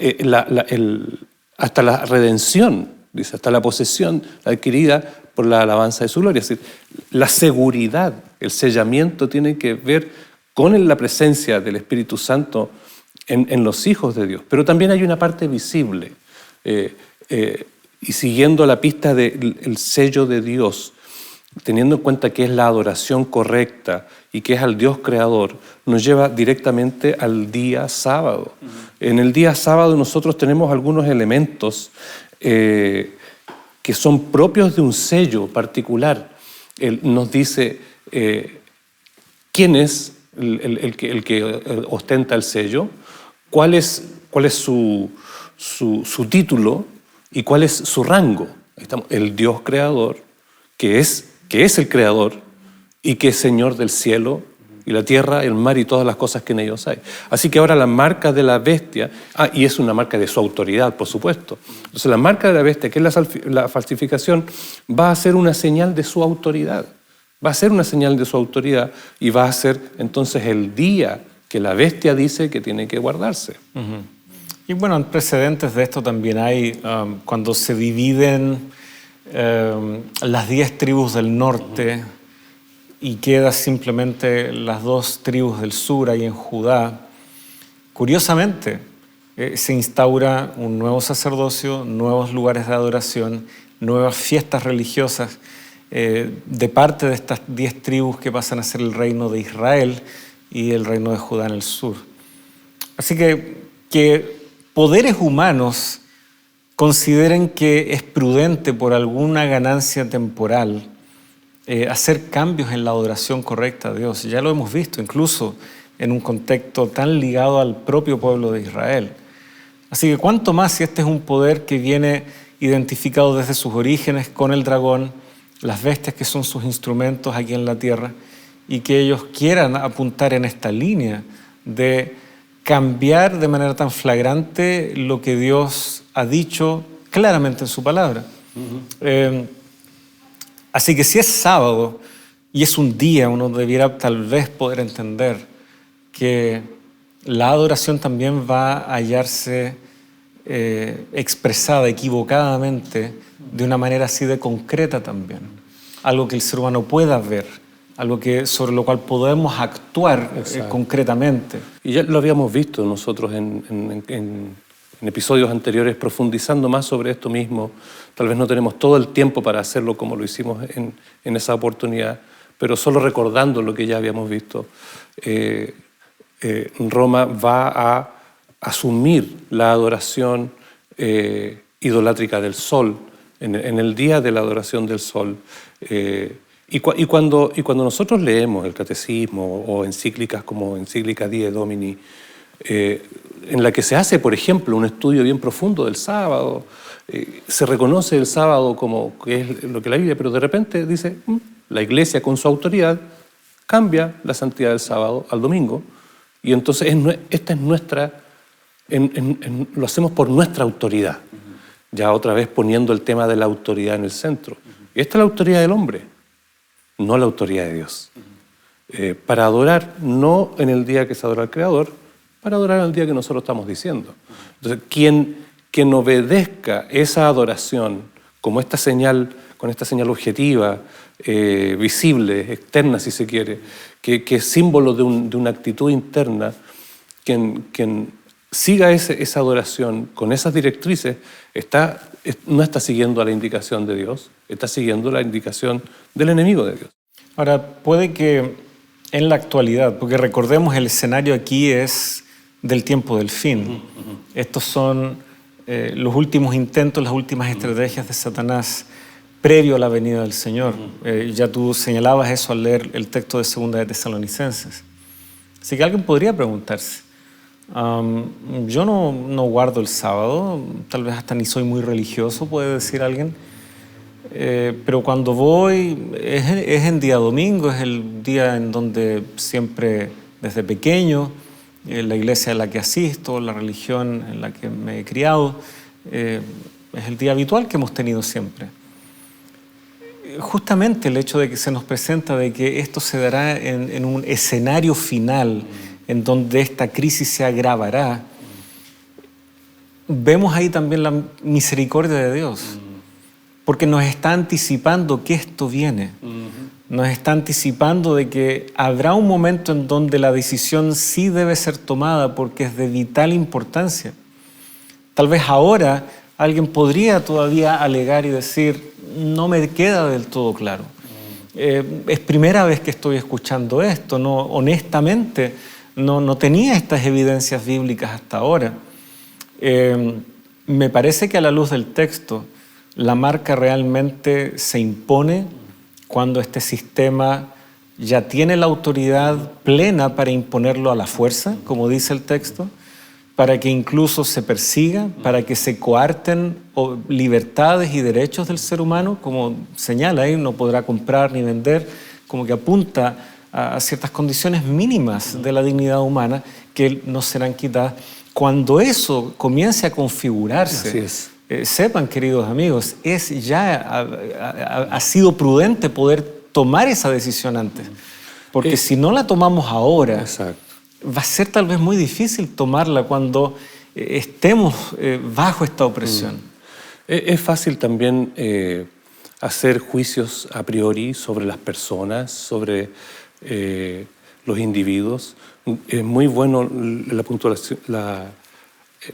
hasta la redención, dice, hasta la posesión adquirida por la alabanza de su gloria. Es decir, la seguridad, el sellamiento tiene que ver con la presencia del Espíritu Santo en los hijos de Dios. Pero también hay una parte visible. Y siguiendo la pista del sello de Dios, teniendo en cuenta que es la adoración correcta y que es al Dios creador, nos lleva directamente al día sábado. En el día sábado nosotros tenemos algunos elementos que son propios de un sello particular. Él nos dice quién es el que ostenta el sello, cuál es su título y cuál es su rango. El Dios creador, que es el creador y que es Señor del cielo y la tierra, el mar y todas las cosas que en ellos hay. Así que ahora la marca de la bestia, y es una marca de su autoridad, por supuesto. Entonces la marca de la bestia, que es la falsificación, va a ser una señal de su autoridad. Va a ser una señal de su autoridad y va a ser entonces el día que la bestia dice que tiene que guardarse. Uh-huh. Y bueno, en precedentes de esto también hay, cuando se dividen las 10 tribus del norte y queda simplemente las 2 tribus del sur ahí en Judá, curiosamente se instaura un nuevo sacerdocio, nuevos lugares de adoración, nuevas fiestas religiosas de parte de estas 10 tribus que pasan a ser el reino de Israel y el reino de Judá en el sur. Así que poderes humanos consideren que es prudente por alguna ganancia temporal hacer cambios en la adoración correcta a Dios. Ya lo hemos visto incluso en un contexto tan ligado al propio pueblo de Israel. Así que cuánto más si este es un poder que viene identificado desde sus orígenes con el dragón, las bestias que son sus instrumentos aquí en la tierra, y que ellos quieran apuntar en esta línea de cambiar de manera tan flagrante lo que Dios ha dicho claramente en su palabra. Uh-huh. Así que si es sábado y es un día, uno debiera tal vez poder entender que la adoración también va a hallarse expresada equivocadamente de una manera así de concreta también. Algo que el ser humano pueda ver, algo sobre lo cual podemos actuar concretamente. Y ya lo habíamos visto nosotros en episodios anteriores, profundizando más sobre esto mismo. Tal vez no tenemos todo el tiempo para hacerlo como lo hicimos en esa oportunidad, pero solo recordando lo que ya habíamos visto. Roma va a asumir la adoración idolátrica del sol, en el día de la adoración del sol. Y cuando nosotros leemos el catecismo o encíclicas como Encíclica Dies Domini, en la que se hace, por ejemplo, un estudio bien profundo del sábado, se reconoce el sábado como que es lo que la Biblia, pero de repente dice, la Iglesia con su autoridad cambia la santidad del sábado al domingo, y entonces esta es nuestra, lo hacemos por nuestra autoridad, ya otra vez poniendo el tema de la autoridad en el centro. Y esta es la autoridad del hombre, no la autoridad de Dios. Para adorar no en el día que se adora al Creador, para adorar en el día que nosotros estamos diciendo. Entonces, quien obedezca esa adoración como esta señal, con esta señal objetiva, visible, externa si se quiere, que es símbolo de una actitud interna, quien siga esa adoración con esas directrices, no está siguiendo a la indicación de Dios, está siguiendo la indicación del enemigo de Dios. Ahora, puede que en la actualidad, porque recordemos el escenario aquí es del tiempo del fin. Estos son los últimos intentos, las últimas estrategias de Satanás previo a la venida del Señor. Ya tú señalabas eso al leer el texto de 2 de Tesalonicenses. Así que alguien podría preguntarse, yo no guardo el sábado, tal vez hasta ni soy muy religioso, puede decir alguien, pero cuando voy es en día domingo, es el día en donde siempre desde pequeño, la iglesia a la que asisto, la religión en la que me he criado, es el día habitual que hemos tenido siempre. Justamente el hecho de que se nos presenta de que esto se dará en un escenario final en donde esta crisis se agravará, vemos ahí también la misericordia de Dios, porque nos está anticipando que esto viene. Nos está anticipando de que habrá un momento en donde la decisión sí debe ser tomada porque es de vital importancia. Tal vez ahora alguien podría todavía alegar y decir, no me queda del todo claro. Es primera vez que estoy escuchando esto, honestamente no tenía estas evidencias bíblicas hasta ahora. Me parece que a la luz del texto, la marca realmente se impone cuando este sistema ya tiene la autoridad plena para imponerlo a la fuerza, como dice el texto, para que incluso se persiga, para que se coarten libertades y derechos del ser humano, como señala ahí, no podrá comprar ni vender, como que apunta a ciertas condiciones mínimas de la dignidad humana que no serán quitadas. Cuando eso comience a configurarse, Así es. Sepan, queridos amigos, ha sido prudente poder tomar esa decisión antes. Porque si no la tomamos ahora, Exacto. va a ser tal vez muy difícil tomarla cuando estemos bajo esta opresión. Es fácil también hacer juicios a priori sobre las personas, sobre los individuos. Es muy bueno la puntuación, la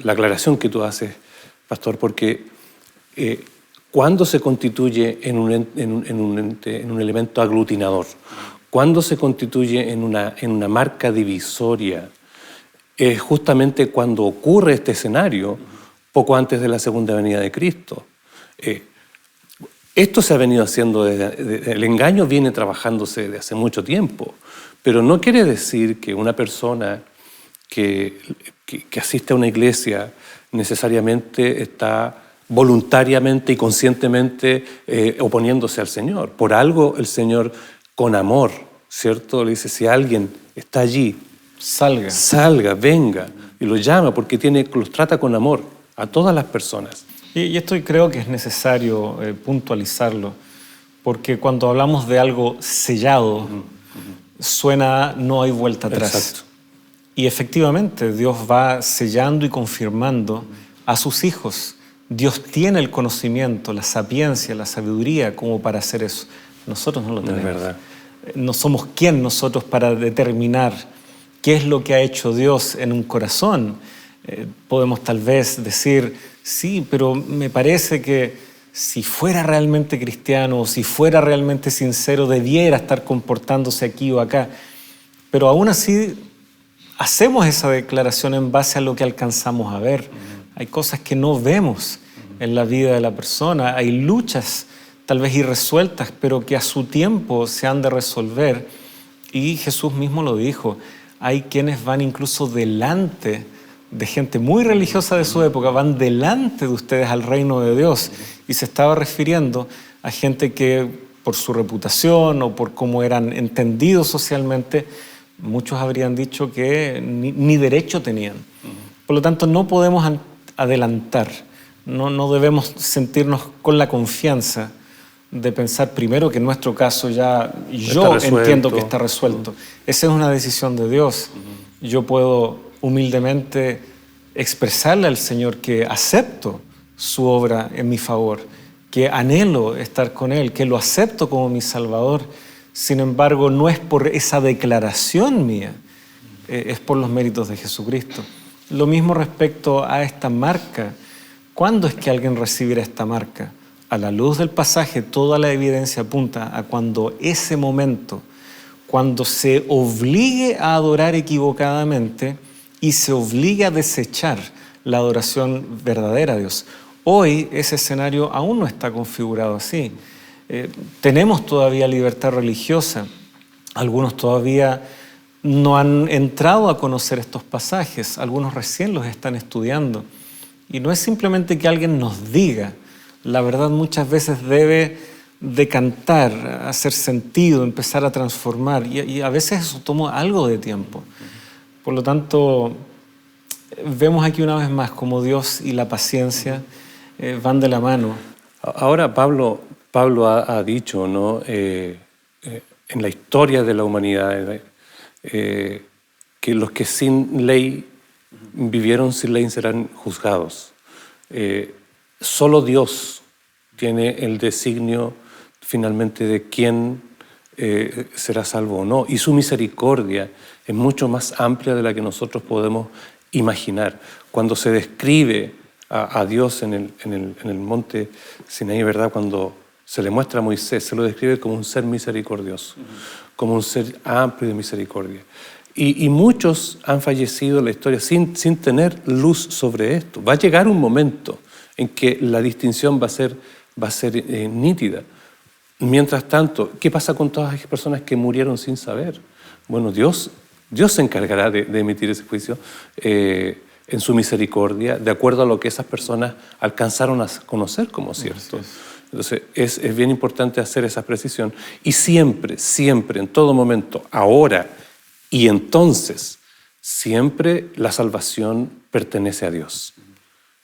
aclaración que tú haces, Pastor, porque ¿cuándo se constituye en un elemento aglutinador? ¿Cuándo se constituye en una marca divisoria? Es justamente cuando ocurre este escenario, poco antes de la segunda venida de Cristo. Esto se ha venido haciendo, el engaño viene trabajándose desde hace mucho tiempo, pero no quiere decir que una persona que asiste a una iglesia necesariamente está voluntariamente y conscientemente oponiéndose al Señor. Por algo el Señor, con amor, ¿cierto? Le dice, si alguien está allí, salga, venga, y lo llama porque los trata con amor a todas las personas. Y esto creo que es necesario puntualizarlo, porque cuando hablamos de algo sellado, suena no hay vuelta atrás. Exacto. Y efectivamente, Dios va sellando y confirmando a sus hijos. Dios tiene el conocimiento, la sapiencia, la sabiduría como para hacer eso. Nosotros no lo tenemos. Es verdad. No somos quién nosotros para determinar qué es lo que ha hecho Dios en un corazón. Podemos tal vez decir, sí, pero me parece que si fuera realmente cristiano o si fuera realmente sincero, debiera estar comportándose aquí o acá. Pero aún así hacemos esa declaración en base a lo que alcanzamos a ver. Hay cosas que no vemos en la vida de la persona, hay luchas tal vez irresueltas, pero que a su tiempo se han de resolver. Y Jesús mismo lo dijo, hay quienes van incluso delante de gente muy religiosa de su época, van delante de ustedes al reino de Dios. Y se estaba refiriendo a gente que por su reputación o por cómo eran entendidos socialmente, muchos habrían dicho que ni derecho tenían. Por lo tanto, no podemos adelantar, no debemos sentirnos con la confianza de pensar primero que en nuestro caso yo entiendo que está resuelto. Esa es una decisión de Dios. Yo puedo humildemente expresarle al Señor que acepto su obra en mi favor, que anhelo estar con Él, que lo acepto como mi Salvador. Sin embargo, no es por esa declaración mía, es por los méritos de Jesucristo. Lo mismo respecto a esta marca. ¿Cuándo es que alguien recibirá esta marca? A la luz del pasaje, toda la evidencia apunta a cuando ese momento, cuando se obligue a adorar equivocadamente y se obligue a desechar la adoración verdadera a Dios. Hoy ese escenario aún no está configurado así. Tenemos todavía libertad religiosa. Algunos todavía no han entrado a conocer estos pasajes. Algunos recién los están estudiando. Y no es simplemente que alguien nos diga. La verdad muchas veces debe decantar, hacer sentido, empezar a transformar. Y a veces eso toma algo de tiempo. Por lo tanto, vemos aquí una vez más cómo Dios y la paciencia van de la mano. Ahora Pablo ha dicho, ¿no? En la historia de la humanidad, que los que sin ley vivieron sin ley serán juzgados. Solo Dios tiene el designio finalmente de quién será salvo o no. Y su misericordia es mucho más amplia de la que nosotros podemos imaginar. Cuando se describe a Dios en el monte Sinaí, ¿verdad? Cuando se le muestra a Moisés, se lo describe como un ser misericordioso, como un ser amplio de misericordia. Y muchos han fallecido en la historia sin tener luz sobre esto. Va a llegar un momento en que la distinción va a ser nítida. Mientras tanto, ¿qué pasa con todas las personas que murieron sin saber? Bueno, Dios se encargará de emitir ese juicio en su misericordia, de acuerdo a lo que esas personas alcanzaron a conocer como cierto. Entonces, es bien importante hacer esa precisión. Y siempre, en todo momento, ahora y entonces, siempre la salvación pertenece a Dios.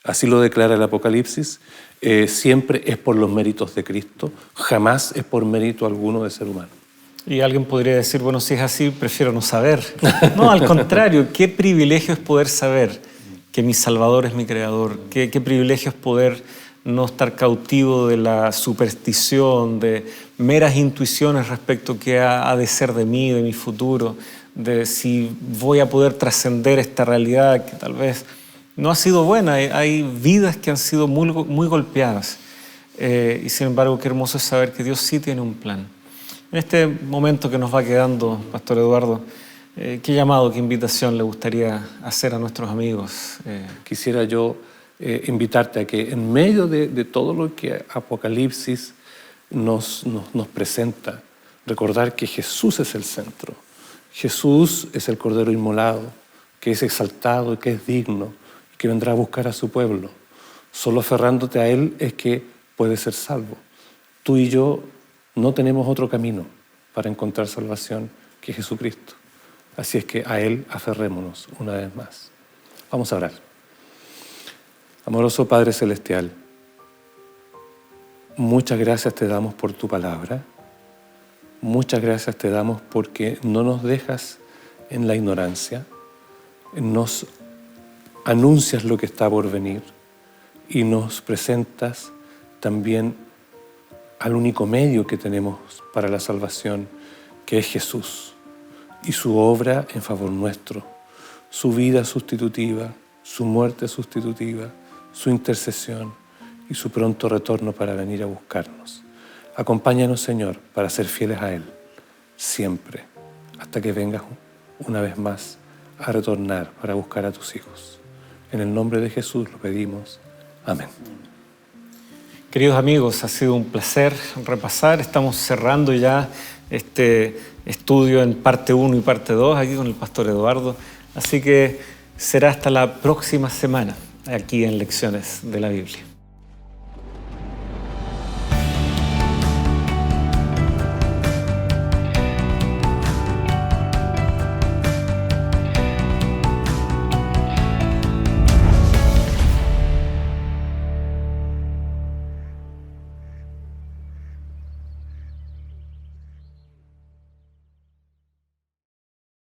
Así lo declara el Apocalipsis. Siempre es por los méritos de Cristo, jamás es por mérito alguno de ser humano. Y alguien podría decir, bueno, si es así, prefiero no saber. No, al contrario, qué privilegio es poder saber que mi Salvador es mi Creador. Qué privilegio es poder no estar cautivo de la superstición, de meras intuiciones respecto a qué ha de ser de mí, de mi futuro, de si voy a poder trascender esta realidad que tal vez no ha sido buena. Hay vidas que han sido muy golpeadas. Y sin embargo, qué hermoso es saber que Dios sí tiene un plan. En este momento que nos va quedando, Pastor Eduardo, ¿qué llamado, qué invitación le gustaría hacer a nuestros amigos? Quisiera yo invitarte a que en medio de todo lo que Apocalipsis nos presenta, recordar que Jesús es el centro. Jesús es el Cordero inmolado, que es exaltado y que es digno, y que vendrá a buscar a su pueblo. Solo aferrándote a Él es que puedes ser salvo. Tú y yo no tenemos otro camino para encontrar salvación que Jesucristo. Así es que a Él aferrémonos una vez más. Vamos a orar. Amoroso Padre Celestial, muchas gracias te damos por tu palabra. Muchas gracias te damos porque no nos dejas en la ignorancia, nos anuncias lo que está por venir y nos presentas también al único medio que tenemos para la salvación, que es Jesús y su obra en favor nuestro, su vida sustitutiva, su muerte sustitutiva, su intercesión y su pronto retorno para venir a buscarnos. Acompáñanos, Señor, para ser fieles a Él, siempre, hasta que vengas una vez más a retornar para buscar a tus hijos. En el nombre de Jesús lo pedimos. Amén. Queridos amigos, ha sido un placer repasar. Estamos cerrando ya este estudio en parte 1 y parte 2 aquí con el Pastor Eduardo. Así que será hasta la próxima semana aquí en Lecciones de la Biblia.